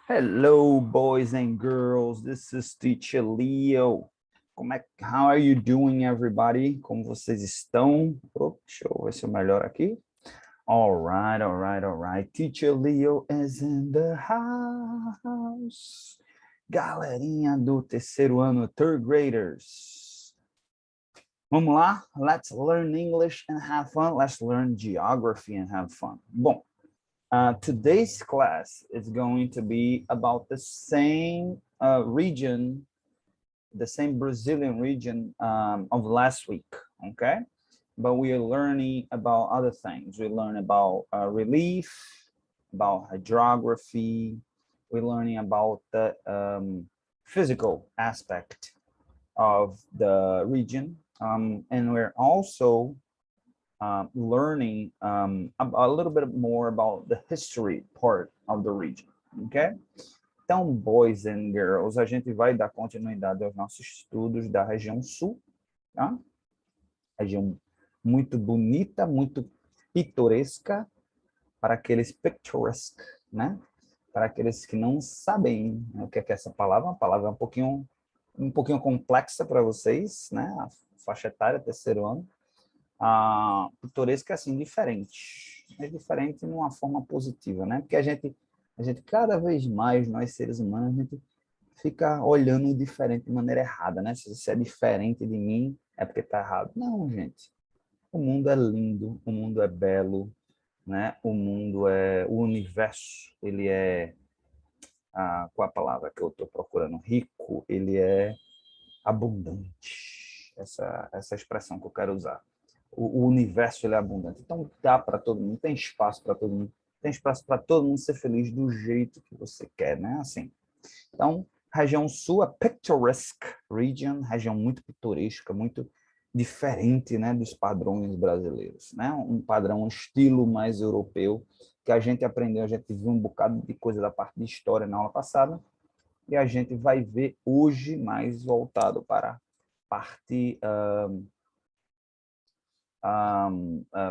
Hello, boys and girls. This is Teacher Leo. How are you doing, everybody? Como vocês estão? Oh, deixa eu ver se eu melhoro aqui. All right, all right, all right. Teacher Leo is in the house. Galerinha do terceiro ano, third graders. Vamos lá? Let's learn English and have fun. Let's learn geography and have fun. Bom, today's class is going to be about the same region, the same Brazilian region of last week, okay? But we are learning about other things. We learn about relief, about hydrography. We're learning about the physical aspect of the region. And we're also learning a little bit more about the history part of the region, okay? Então, boys and girls, a gente vai dar continuidade aos nossos estudos da região sul, tá? Região muito bonita, muito pitoresca, para aqueles picturesque, né? Para aqueles que não sabem o que é essa palavra, uma palavra um pouquinho complexa para vocês, né? A faixa etária, terceiro ano. Pitoresca é assim, diferente. É diferente de uma forma positiva, né? Porque a gente cada vez mais, nós seres humanos, a gente fica olhando o diferente de maneira errada, né? Se você é diferente de mim, é porque tá errado. Não, gente. O mundo é lindo, o mundo é belo, né? O universo, ele é, qual a palavra que eu estou procurando? Rico, ele é abundante. Essa expressão que eu quero usar. O universo, ele é abundante. Então, dá para todo mundo, tem espaço para todo mundo, tem espaço para todo mundo ser feliz do jeito que você quer, né? Assim. Então, região sul, a picturesque region, região muito pitoresca, muito diferente, né, dos padrões brasileiros, né? Um padrão, um estilo mais europeu, que a gente aprendeu, a gente viu um bocado de coisa da parte de história na aula passada, e a gente vai ver hoje mais voltado para a parte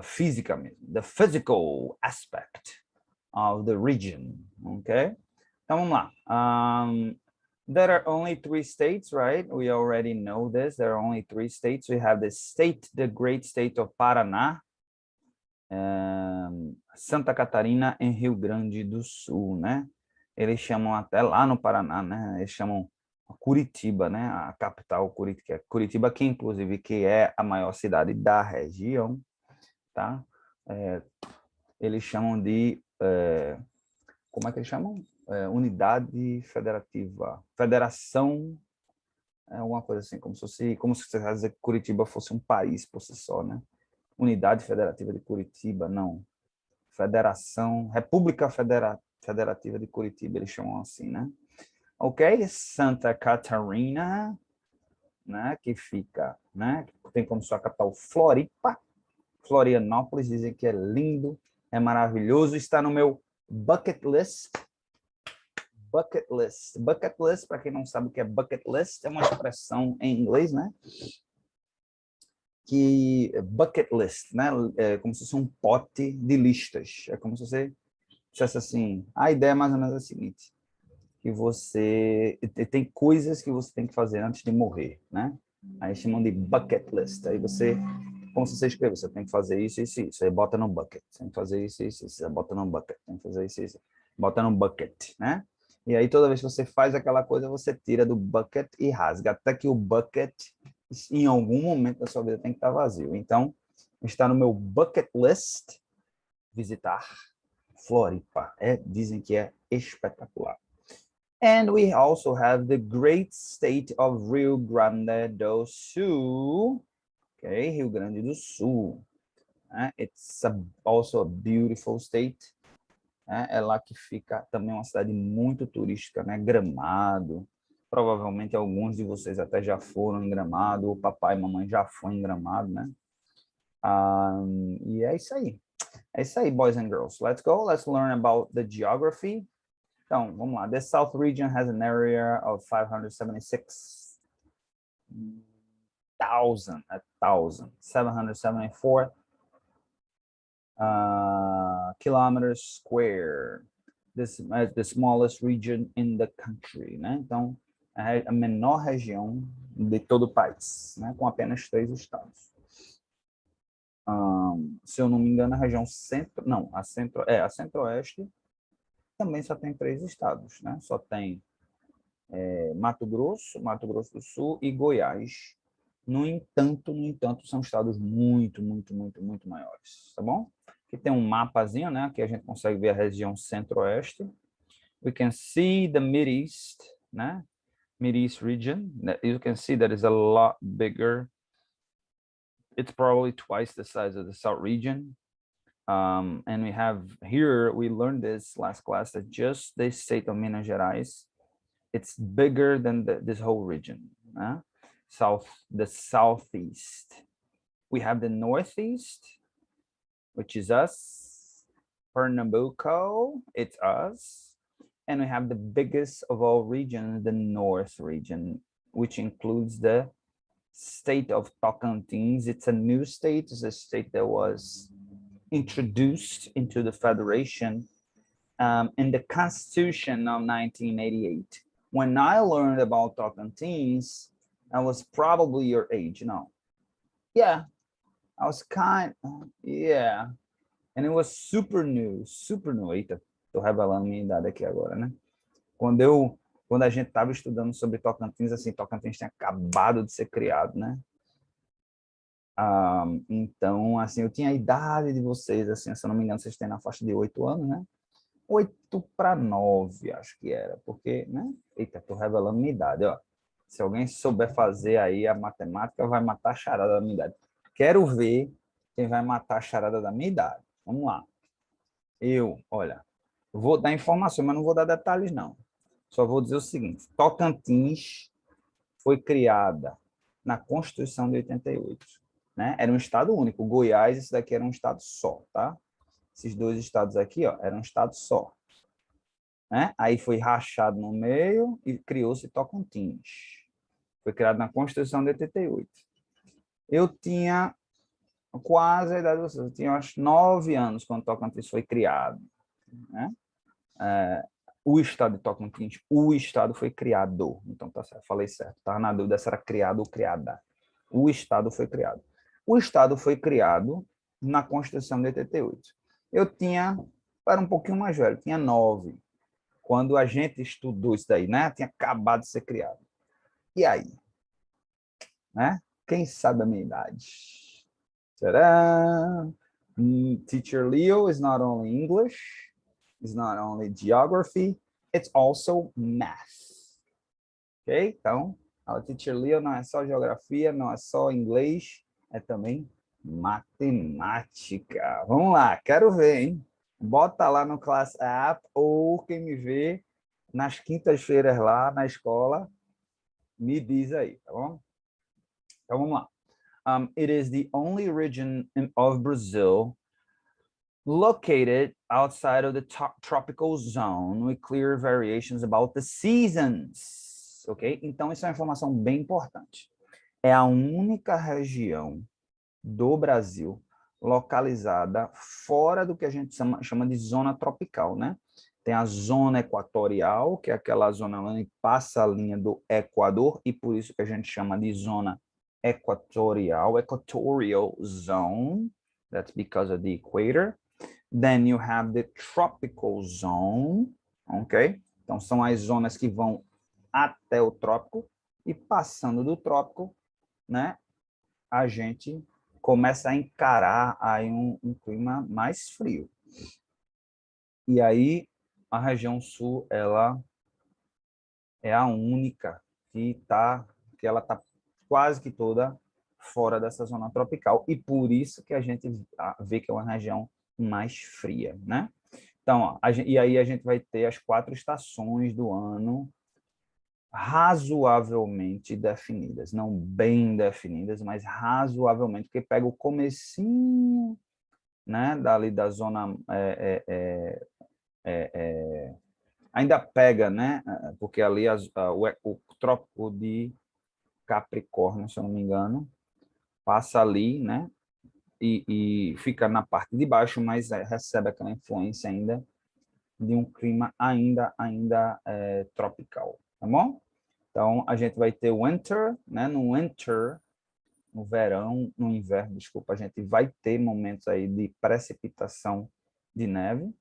física mesmo, the physical aspect of the region, ok? Então vamos lá. There are only 3 states, right? We already know this. There are only 3 states. We have the great state of Paraná, Santa Catarina e Rio Grande do Sul, né? Eles chamam até lá no Paraná, né? Eles chamam Curitiba, né? A capital Curitiba, que inclusive que é a maior cidade da região, tá? Eles chamam de como é que eles chamam? Unidade federativa, federação, alguma coisa assim, como se você vai dizer que Curitiba fosse um país por si só, né? Unidade Federativa de Curitiba, não. Federação, República Federativa de Curitiba, eles chamam assim, né? Ok? Santa Catarina, né? Que fica, né? Tem como sua capital Floripa, Florianópolis, dizem que é lindo, é maravilhoso, está no meu bucket list. Bucket list. Bucket list, para quem não sabe o que é bucket list, é uma expressão em inglês, né? Que bucket list, né? É como se fosse um pote de listas. É como se você dissesse assim, a ideia é mais ou menos a seguinte, que você tem coisas que você tem que fazer antes de morrer, né? Aí chamam de bucket list. Aí você, como se você escreve, você tem que fazer isso, isso, isso. Aí bota no bucket. Você tem que fazer isso, isso, isso. Aí bota no bucket. Tem que fazer isso, isso. Bota no bucket, né? E aí toda vez que você faz aquela coisa, você tira do bucket e rasga, até que o bucket, em algum momento da sua vida, tem que estar vazio. Então, está no meu bucket list visitar Floripa. Dizem que é espetacular. And we also have the great state of Rio Grande do Sul. Okay, Rio Grande do Sul. It's also a beautiful state. É lá que fica também uma cidade muito turística, né? Gramado. Provavelmente alguns de vocês até já foram em Gramado, o papai e mamãe já foram em Gramado, né? E é isso aí. É isso aí, boys and girls. Let's go. Let's learn about the geography. Então, vamos lá. The South region has an area of 774 kilometers square. the smallest region in the country, né? Então, a menor região de todo o país, né? Com apenas 3 estados. Se eu não me engano, a região centro, não, a centro-oeste também só tem 3 estados, né? Só tem Mato Grosso do Sul e Goiás. No entanto, são estados muito maiores, tá bom? Aqui tem um mapazinho, né? Aqui a gente consegue ver a região centro-oeste. We can see the Mideast, né? Mideast region. You can see that is a lot bigger. It's probably twice the size of the South region. And we have here, we learned this last class, that just the state of Minas Gerais, it's bigger than this whole region. The southeast. We have the northeast, which is us. Pernambuco, it's us. And we have the biggest of all regions, the north region, which includes the state of Tocantins. It's a new state. It's a state that was introduced into the federation in the Constitution of 1988. When I learned about Tocantins, I was probably your age, Yeah, I was yeah. And it was super new. Eita, tô revelando minha idade aqui agora, né? Quando a gente estava estudando sobre Tocantins, assim, Tocantins tinha acabado de ser criado, né? Então, assim, eu tinha a idade de vocês, assim, se eu não me engano, vocês têm na faixa de 8 anos, né? 8 para 9, acho que era, porque, né? Eita, tô revelando minha idade, ó. Se alguém souber fazer aí a matemática, vai matar a charada da minha idade. Quero ver quem vai matar a charada da minha idade. Vamos lá. Olha, vou dar informação, mas não vou dar detalhes, não. Só vou dizer o seguinte: Tocantins foi criada na Constituição de 88, né? Era um estado único. Goiás, esse daqui era um estado só, tá? Esses 2 estados aqui, ó, eram um estado só, né? Aí foi rachado no meio e criou-se Tocantins. Foi criado na Constituição de 88. Eu tinha quase a idade de vocês. Eu tinha, acho, 9 anos quando Tocantins foi criado, né? O estado de Tocantins, o estado foi criado. Então, tá certo, falei certo. Estava na dúvida se era criado ou criada. O estado foi criado. O estado foi criado na Constituição de 88. Eu era um pouquinho mais velho, tinha 9, quando a gente estudou isso daí, né? Tinha acabado de ser criado. E aí? Né? Quem sabe a minha idade? Será? Teacher Leo is not only English, it's not only geography, it's also math. Ok? Então, a Teacher Leo não é só geografia, não é só inglês, é também matemática. Vamos lá, quero ver, hein? Bota lá no Class App ou quem me vê nas quintas-feiras lá na escola, me diz aí, tá bom? Então, vamos lá. It is the only region of Brazil located outside of the tropical zone with clear variations about the seasons. Ok? Então, isso é uma informação bem importante. É a única região do Brasil localizada fora do que a gente chama de zona tropical, né? Tem a zona equatorial, que é aquela zona onde passa a linha do Equador, e por isso que a gente chama de zona equatorial, equatorial zone. That's because of the equator. Then you have the tropical zone, ok? Então, são as zonas que vão até o trópico, e passando do trópico, né, a gente começa a encarar aí um clima mais frio. E aí, a região sul, ela é a única que ela tá quase que toda fora dessa zona tropical, e por isso que a gente vê que é uma região mais fria, né? Então, ó, e aí a gente vai ter as 4 estações do ano razoavelmente definidas, não bem definidas, mas razoavelmente, porque pega o comecinho, né, dali da zona ainda pega, né, porque ali o trópico de Capricórnio, se eu não me engano, passa ali, né, e fica na parte de baixo, mas recebe aquela influência ainda de um clima ainda tropical, tá bom? Então, a gente vai ter winter, né? No verão, no inverno, desculpa, a gente vai ter momentos aí de precipitação de neve,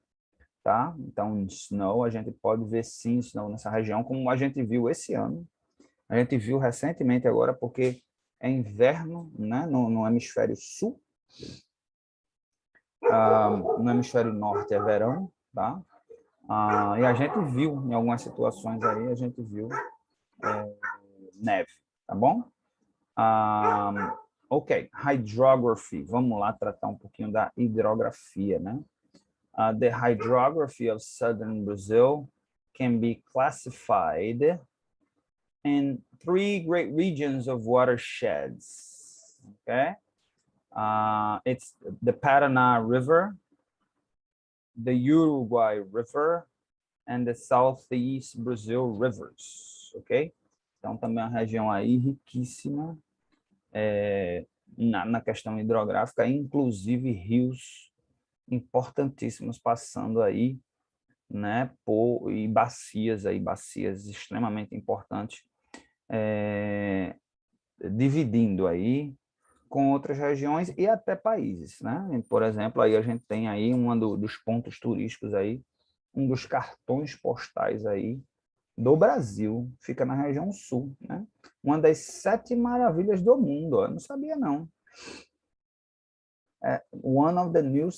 tá? Então, snow, a gente pode ver sim snow nessa região, como a gente viu esse ano. A gente viu recentemente agora, porque é inverno, né? No hemisfério sul. No hemisfério norte é verão, tá? E a gente viu, em algumas situações aí, a gente viu neve, tá bom? Ok, hydrography. Vamos lá tratar um pouquinho da hidrografia, né? The hydrography of southern Brazil can be classified in 3 great regions of watersheds. Okay, it's the Paraná River, the Uruguay River, and the Southeast Brazil Rivers. Ok, então também é uma região aí riquíssima na questão hidrográfica, inclusive rios importantíssimos passando aí, né, e bacias aí, bacias extremamente importantes, dividindo aí com outras regiões e até países, né? Por exemplo, aí a gente tem aí dos pontos turísticos aí, um dos cartões postais aí do Brasil, fica na região sul, né? Uma das 7 maravilhas do mundo, eu não sabia não. One of the new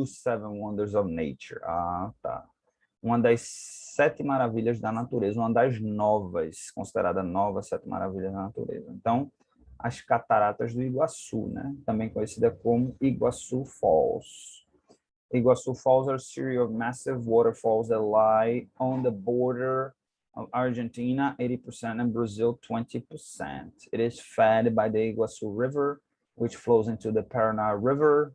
seven wonders of nature. Ah, tá. Uma das 7 maravilhas da natureza, uma das novas, considerada nova 7 maravilhas da natureza. Então, as cataratas do Iguaçu, né? Também conhecida como Iguaçu Falls. Iguaçu Falls are a series of massive waterfalls that lie on the border of Argentina, 80%, and Brazil, 20%. It is fed by the Iguaçu River, which flows into the Paraná River.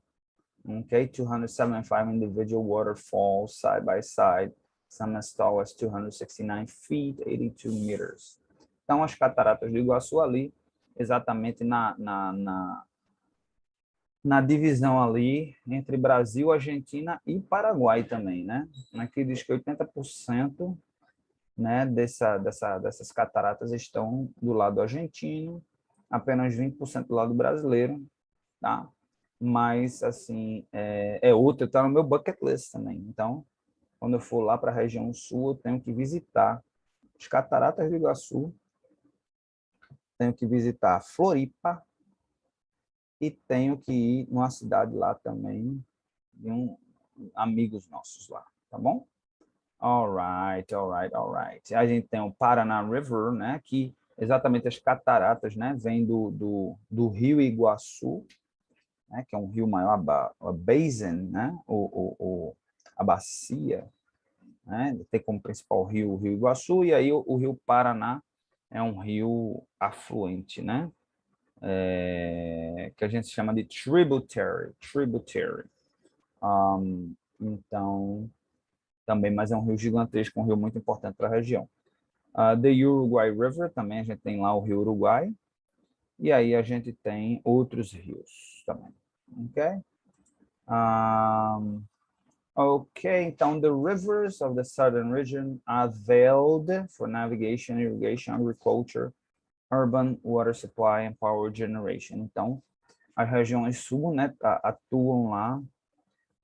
Okay, 275 individual waterfalls side by side, some as tall as 269 feet, 82 meters. Então, as cataratas do Iguaçu ali, exatamente na divisão ali entre Brasil, Argentina e Paraguai também, né? Aqui diz que 80%, né, dessas cataratas estão do lado argentino, apenas 20% do lado brasileiro, tá? Mas, assim, outra, está no meu bucket list também. Então, quando eu for lá para a região sul, eu tenho que visitar as cataratas do Iguaçu, tenho que visitar Floripa e tenho que ir numa cidade lá também, de amigos nossos lá, tá bom? Alright. A gente tem o Paraná River, né, que exatamente as cataratas, né, vêm do rio Iguaçu, né, que é um rio maior, a basin, né, a bacia, né, tem como principal rio o rio Iguaçu, e aí o rio Paraná é um rio afluente, né, que a gente chama de tributary. Então, também, mas é um rio gigantesco, um rio muito importante para a região. The Uruguay River, também a gente tem lá o rio Uruguai, e aí a gente tem outros rios também, ok? Okay, então, the rivers of the southern region are veiled for navigation, irrigation, agriculture, urban water supply and power generation. Então, as regiões sul, né, atuam lá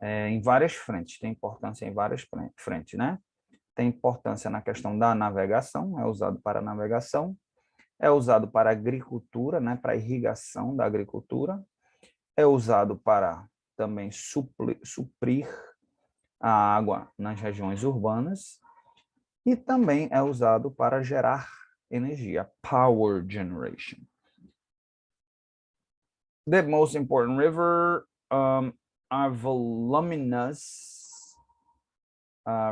em várias frentes, tem importância em várias frentes, né? Tem importância na questão da navegação, é usado para navegação, é usado para agricultura, né, para irrigação da agricultura, é usado para também suprir a água nas regiões urbanas e também é usado para gerar energia, power generation. The most important river are voluminous.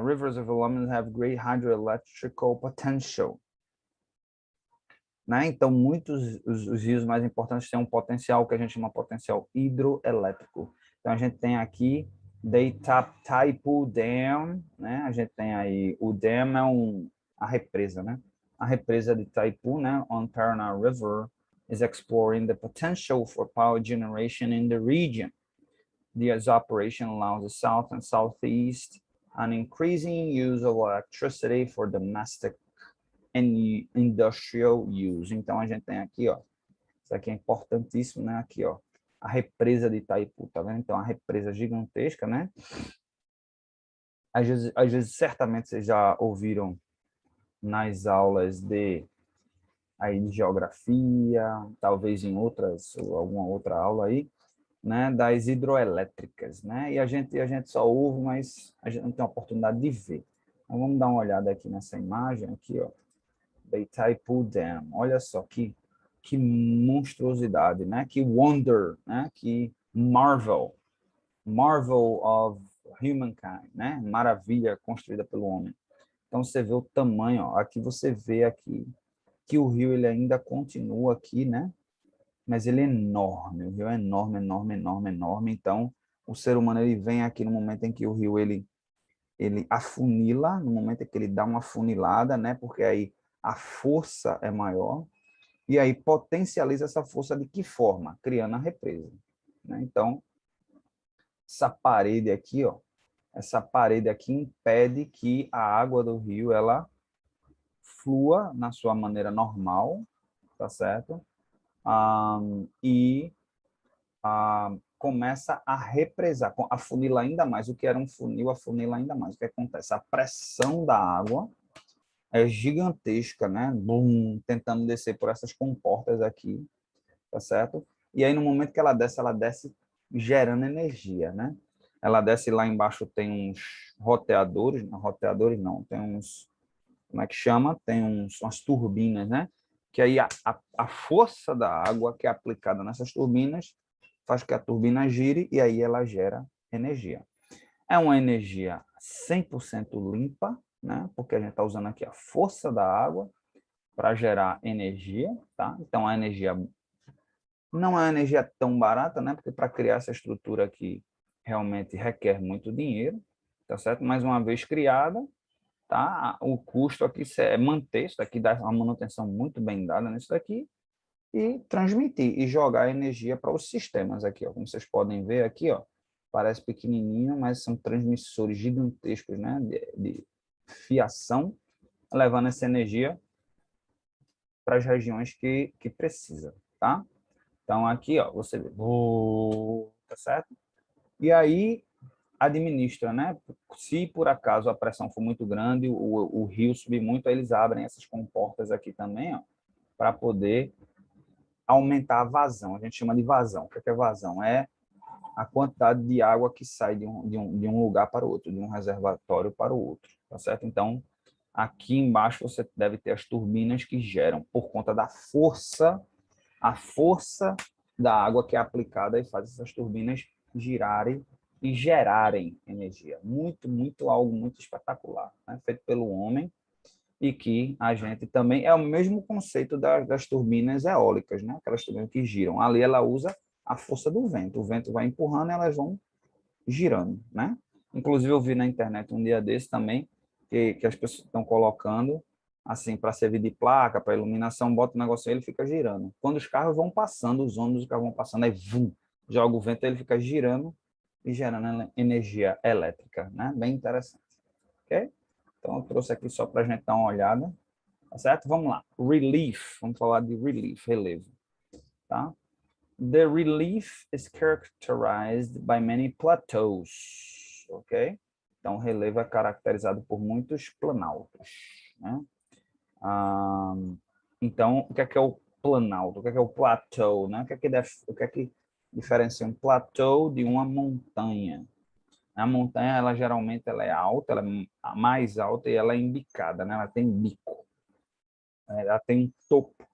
Rivers of voluminous have great hydroelectrical potential. Né? Então, muitos os rios mais importantes têm um potencial que a gente chama de potencial hidroelétrico. Então, a gente tem aqui Itaipu Dam, né? A gente tem aí, o dam é a represa, né? A represa de Itaipu, né? On Paraná River is exploring the potential for power generation in the region. This operation allows the south and southeast an increasing use of electricity for domestic and industrial use. Então, a gente tem aqui, ó, isso aqui é importantíssimo, né? Aqui, ó, a represa de Itaipu, tá vendo? Então, a represa gigantesca, né? Às vezes, certamente, vocês já ouviram nas aulas de geografia, talvez em alguma outra aula aí, né, das hidroelétricas, né? E a gente só ouve, mas a gente não tem a oportunidade de ver. Então, vamos dar uma olhada aqui nessa imagem aqui, ó, da Itaipu Dam. Olha só que monstruosidade, né? Que wonder, né? Que marvel of humankind, né? Maravilha construída pelo homem. Então você vê o tamanho, ó. Aqui você vê aqui que o rio ele ainda continua aqui, né? Mas ele é enorme, o rio é enorme, enorme, enorme, enorme. Então o ser humano ele vem aqui no momento em que o rio ele afunila, no momento em que ele dá uma afunilada, né? Porque aí a força é maior e aí potencializa essa força de que forma? Criando a represa, né? Então essa parede aqui, ó, essa parede aqui impede que a água do rio ela flua na sua maneira normal, tá certo? E começa a represar, a funilar ainda mais. O que era um funil, afunila ainda mais. O que acontece? A pressão da água é gigantesca, né? Bum, tentando descer por essas comportas aqui, tá certo? E aí, no momento que ela desce gerando energia, né? Ela desce lá embaixo, tem uns roteadores não, tem uns, como é que chama? Tem umas turbinas, né? Que aí a força da água que é aplicada nessas turbinas faz que a turbina gire e aí ela gera energia. É uma energia 100% limpa, né? Porque a gente está usando aqui a força da água para gerar energia, tá? Então a energia não é uma energia tão barata, né? Porque para criar essa estrutura aqui realmente requer muito dinheiro, tá certo? Mas uma vez criada, tá? O custo aqui é manter isso daqui, dar uma manutenção muito bem dada nisso daqui e transmitir e jogar energia para os sistemas aqui, ó. Como vocês podem ver aqui, ó, parece pequenininho, mas são transmissores gigantescos, né? De fiação, levando essa energia para as regiões que precisa, tá? Então, aqui, ó, você vê, tá certo? E aí, administra, né? Se por acaso a pressão for muito grande, o rio subir muito, aí eles abrem essas comportas aqui também, ó, para poder aumentar a vazão. A gente chama de vazão. O que é vazão? É a quantidade de água que sai de um lugar para o outro, de um reservatório para o outro, tá certo? Então, aqui embaixo você deve ter as turbinas que geram, por conta da força, a força da água que é aplicada e faz essas turbinas girarem e gerarem energia. Algo muito espetacular, né? Feito pelo homem e que a gente também... É o mesmo conceito das turbinas eólicas, né? Aquelas turbinas que giram. Ali ela usa a força do vento. O vento vai empurrando e elas vão girando, né? Inclusive eu vi na internet um dia desse também que as pessoas estão colocando assim para servir de placa, para iluminação, bota o negócio aí, ele fica girando. Quando os carros vão passando, os ônibus os carros vão passando, aí vum, joga o vento, ele fica girando e gerando energia elétrica, né? Bem interessante, ok? Então eu trouxe aqui só para a gente dar uma olhada, tá certo? Vamos lá, relief, vamos falar de relief, relevo, tá? The relief is characterized by many plateaus, ok? Então, o relevo é caracterizado por muitos planaltos, né? Então, o que é o planalto? O que é o plateau, né? O que é que diferencia um plateau de uma montanha? A montanha, ela geralmente ela é alta, ela é a mais alta e ela é embicada, né? Ela tem bico, ela tem um topo.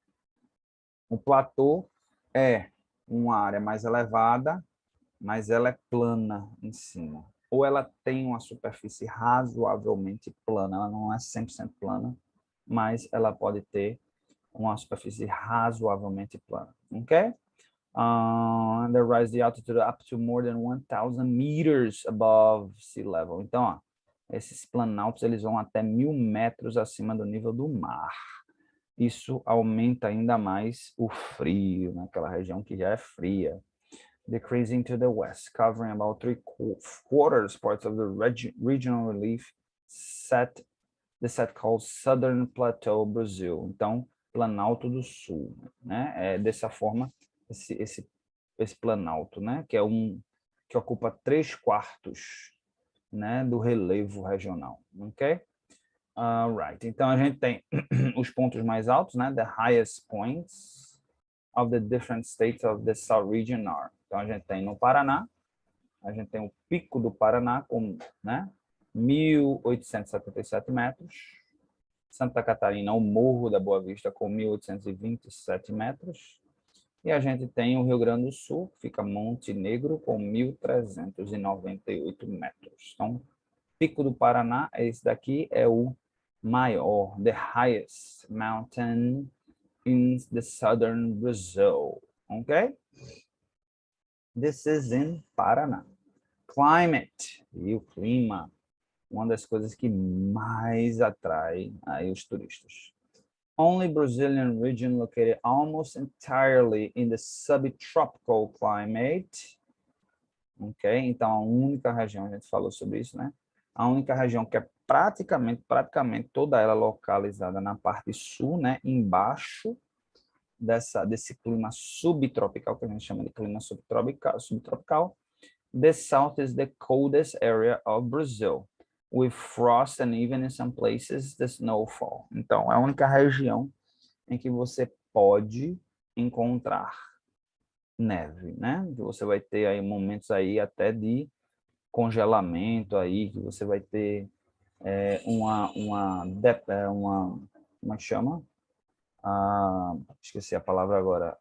O platô é uma área mais elevada, mas ela é plana em cima. Ou ela tem uma superfície razoavelmente plana, ela não é 100% plana, mas ela pode ter uma superfície razoavelmente plana, ok? They rise the altitude up to more than 1,000 meters above sea level. Então, ó, esses planaltos eles vão até 1.000 metros acima do nível do mar. Isso aumenta ainda mais o frio naquela região que já é fria. decreasing to the west, covering about 3/4 parts of the regional relief the set called Southern Plateau, Brazil. Então, Planalto do Sul, né? É dessa forma, esse planalto, né? Que ocupa 3/4, né? Do relevo regional, ok? Right. Então, a gente tem os pontos mais altos, né? The highest points of the different states of the South Region are. Então, a gente tem no Paraná, a gente tem o Pico do Paraná com, né? 1.877 metros. Santa Catarina, o Morro da Boa Vista, com 1.827 metros. E a gente tem o Rio Grande do Sul, que fica Monte Negro, com 1.398 metros. Então, Pico do Paraná, esse daqui é o maior, the highest mountain in the southern Brazil. Ok? This is in Paraná. Climate, e o clima, uma das coisas que mais atrai aí os turistas. Only Brazilian region located almost entirely in the subtropical climate. Ok? Então, a única região, a gente falou sobre isso, né? A única região que é praticamente toda ela localizada na parte sul, né? Embaixo desse clima subtropical, que a gente chama de clima subtropical. The south is the coldest area of Brazil, with frost and even in some places the snowfall. Então, é a única região em que você pode encontrar neve, né? Que você vai ter aí momentos aí até de congelamento aí, que você vai ter como é que chama? Esqueci a palavra agora.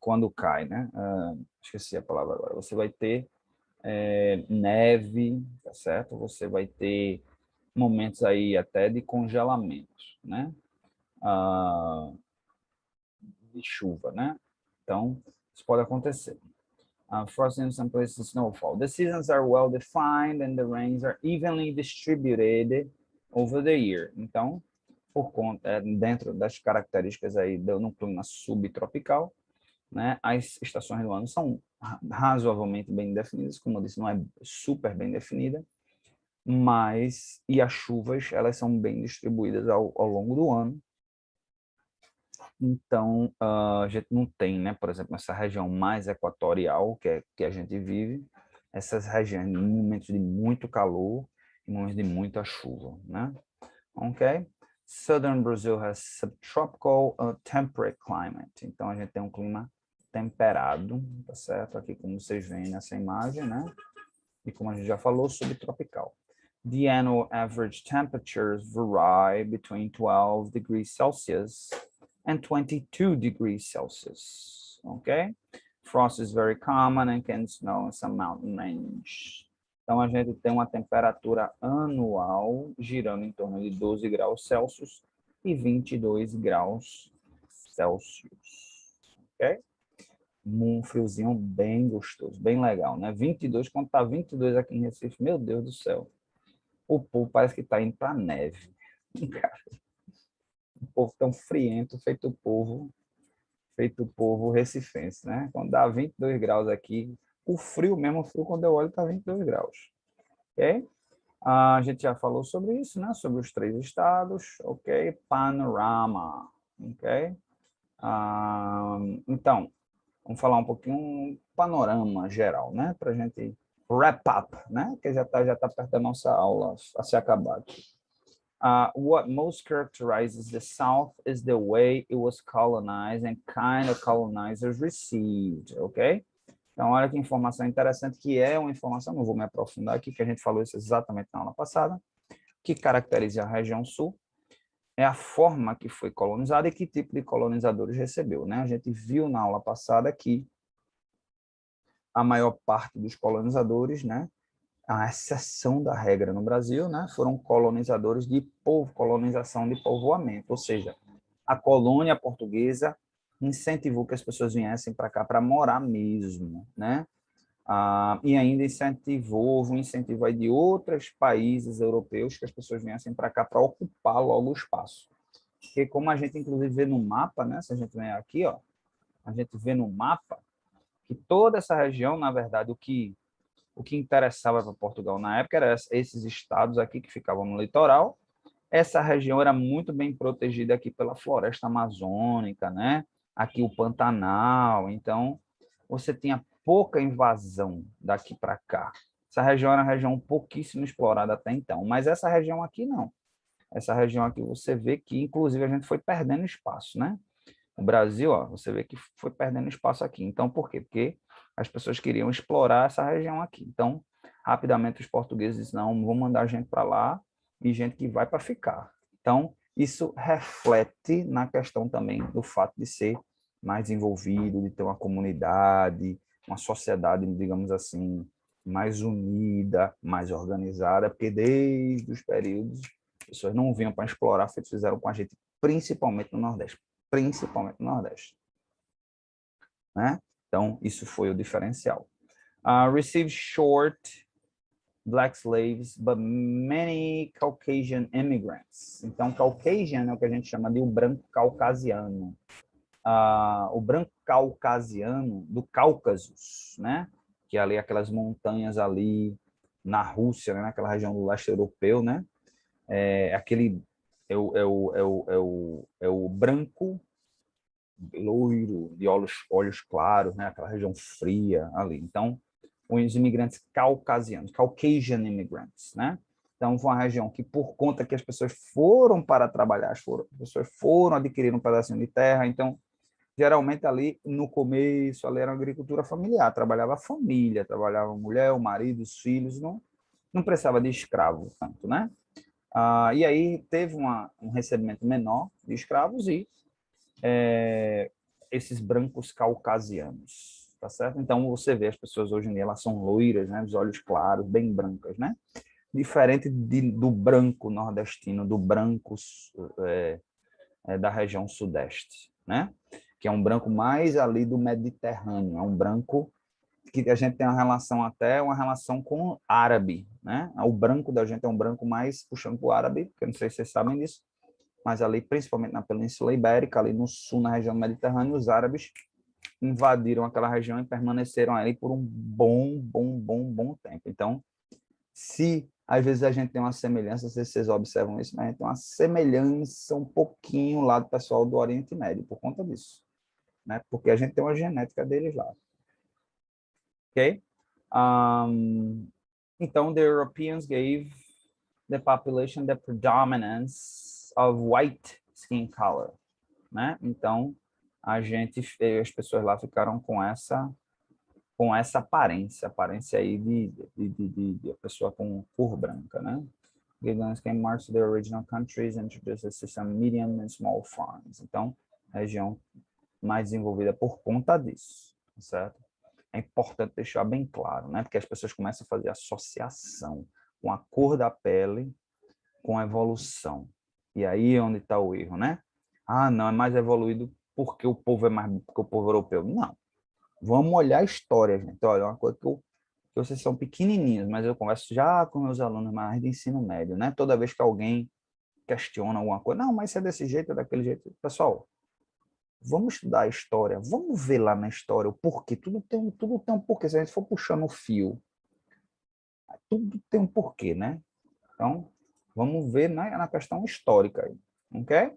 Quando cai, né? Esqueci a palavra agora. Você vai ter neve, tá certo? Você vai ter momentos aí até de congelamento, né? De chuva, né? Então, isso pode acontecer. Frost in some places, snowfall. The seasons are well defined and the rains are evenly distributed over the year. Então, por conta, dentro das características aí no clima subtropical, né, as estações do ano são razoavelmente bem definidas, como eu disse, não é super bem definida, mas, e as chuvas, elas são bem distribuídas ao longo do ano. Então, a gente não tem, né, por exemplo, essa região mais equatorial que a gente vive, essas regiões em momentos de muito calor e momentos de muita chuva, né? Ok? Southern Brazil has subtropical temperate climate. Então, a gente tem um clima temperado, tá certo? Aqui, como vocês veem nessa imagem, né? E como a gente já falou, subtropical. The annual average temperatures vary between 12 degrees Celsius and 22 degrees Celsius. Okay? Frost is very common and can snow in some mountain range. Então, a gente tem uma temperatura anual girando em torno de 12 graus Celsius e 22 graus Celsius. Ok? Um friozinho bem gostoso, bem legal, né? 22, quando tá 22 aqui em Recife, meu Deus do céu. O povo parece que tá indo pra neve. O povo tão friento, feito o povo recifense, né? Quando dá 22 graus aqui, o frio mesmo, quando eu olho, tá 22 graus. Ok? A gente já falou sobre isso, né? Sobre os 3 estados, ok? Panorama, ok? Então, vamos falar um pouquinho panorama geral, né? Para a gente wrap up, né? Que já tá perto da nossa aula a se acabar aqui. What most characterizes the South is the way it was colonized and kind of colonizers received, ok? Então, olha que informação interessante, que é uma informação, não vou me aprofundar aqui, que a gente falou isso exatamente na aula passada, que caracteriza a região sul, é a forma que foi colonizada e que tipo de colonizadores recebeu, né? A gente viu na aula passada que a maior parte dos colonizadores, né, a exceção da regra no Brasil, né, foram colonizadores de colonização de povoamento, ou seja, a colônia portuguesa incentivou que as pessoas viessem para cá para morar mesmo, né? E ainda houve um incentivo aí de outros países europeus que as pessoas viessem para cá para ocupar logo o espaço. Porque como a gente inclusive vê no mapa, né, se a gente vem aqui, ó, a gente vê no mapa que toda essa região, na verdade, o que interessava para Portugal na época era esses estados aqui que ficavam no litoral. Essa região era muito bem protegida aqui pela floresta amazônica, né? Aqui o Pantanal, então você tinha pouca invasão daqui para cá. Essa região era uma região pouquíssimo explorada até então, mas essa região aqui não. Essa região aqui você vê que, inclusive, a gente foi perdendo espaço, né? O Brasil, ó, você vê que foi perdendo espaço aqui. Então, por quê? Porque as pessoas queriam explorar essa região aqui. Então, rapidamente os portugueses disseram, não, vamos mandar gente para lá e gente que vai para ficar. Então, isso reflete na questão também do fato de ser mais envolvido, de ter uma comunidade, uma sociedade, digamos assim, mais unida, mais organizada, porque desde os períodos, as pessoas não vinham para explorar, fizeram com a gente, principalmente no Nordeste. Principalmente no Nordeste. Né? Então, isso foi o diferencial. Received short black slaves, but many Caucasian immigrants. Então, Caucasian é o que a gente chama de o branco caucasiano. O branco caucasiano do Cáucaso, né? Que é ali aquelas montanhas ali na Rússia, né? Naquela região do leste europeu, né? É o branco loiro, de olhos claros, né? Aquela região fria ali. Então, os imigrantes caucasianos, Caucasian immigrants, né? Então, foi uma região que, por conta que as pessoas foram para trabalhar, as pessoas foram adquirir um pedacinho de terra, então, geralmente ali, no começo, ali era uma agricultura familiar, trabalhava a família, trabalhava a mulher, o marido, os filhos, não precisava de escravo tanto, né? E aí teve um recebimento menor de escravos e esses brancos caucasianos, tá certo? Então, você vê as pessoas hoje em dia, elas são loiras, né? Dos olhos claros, bem brancas, né? Diferente do branco nordestino, do branco da região sudeste, né? Que é um branco mais ali do Mediterrâneo, é um branco que a gente tem uma relação com o árabe, né? O branco da gente é um branco mais puxando para o árabe, porque eu não sei se vocês sabem disso, mas ali, principalmente na Península Ibérica, ali no sul, na região do Mediterrâneo, os árabes invadiram aquela região e permaneceram ali por um bom tempo. Então, se às vezes a gente tem uma semelhança, não sei se vocês observam isso, mas a gente tem uma semelhança um pouquinho lá do pessoal do Oriente Médio, por conta disso, né? Porque a gente tem uma genética deles lá. Ok? Então, the Europeans gave the population the predominance of white skin color, né? Então, as pessoas lá ficaram com essa aparência aí de a pessoa com cor branca, né? Gibbons came march to the original countries and introduced a system medium and small farms. Então, região mais desenvolvida por conta disso, certo? É importante deixar bem claro, né? Porque as pessoas começam a fazer associação com a cor da pele com a evolução. E aí é onde está o erro, né? Não, é mais evoluído porque o povo é mais porque o povo europeu. Não. Vamos olhar a história, gente. Olha, uma coisa que vocês são pequenininhos, mas eu converso já com meus alunos mais de ensino médio, né? Toda vez que alguém questiona alguma coisa, não, mas isso é desse jeito, é daquele jeito. Pessoal, vamos estudar a história, vamos ver lá na história o porquê. Tudo tem um porquê. Se a gente for puxando o fio, tudo tem um porquê, né? Então, vamos ver na questão histórica aí, ok?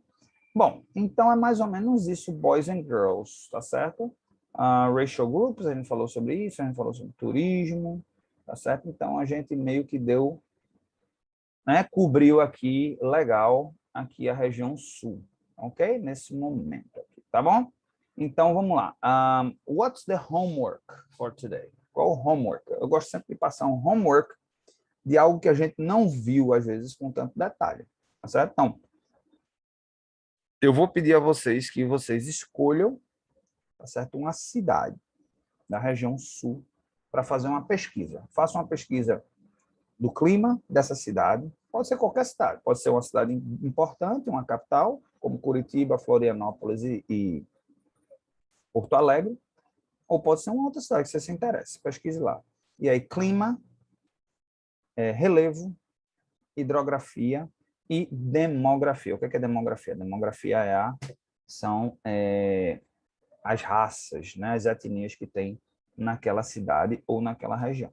Bom, então é mais ou menos isso, boys and girls, tá certo? Racial groups, a gente falou sobre isso, a gente falou sobre turismo, tá certo? Então, a gente meio que deu, né, cobriu aqui, legal, aqui a região sul, ok? Nesse momento aqui, tá bom? Então, vamos lá. What's the homework for today? Qual o homework? Eu gosto sempre de passar um homework de algo que a gente não viu, às vezes, com tanto detalhe, tá certo? Então, eu vou pedir a vocês que vocês escolham, tá certo, uma cidade da região sul para fazer uma pesquisa. Faça uma pesquisa do clima dessa cidade, pode ser qualquer cidade, pode ser uma cidade importante, uma capital, como Curitiba, Florianópolis e Porto Alegre, ou pode ser uma outra cidade que você se interesse, pesquise lá. E aí, clima, relevo, hidrografia e demografia. O que é demografia? Demografia são as raças, né, as etnias que tem naquela cidade ou naquela região.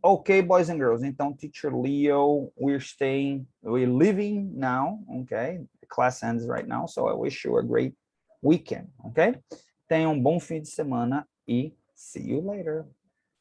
Okay, boys and girls, então, Teacher Leo, we're leaving now, okay? The class ends right now, so I wish you a great weekend, okay? Tenha um bom fim de semana e see you later.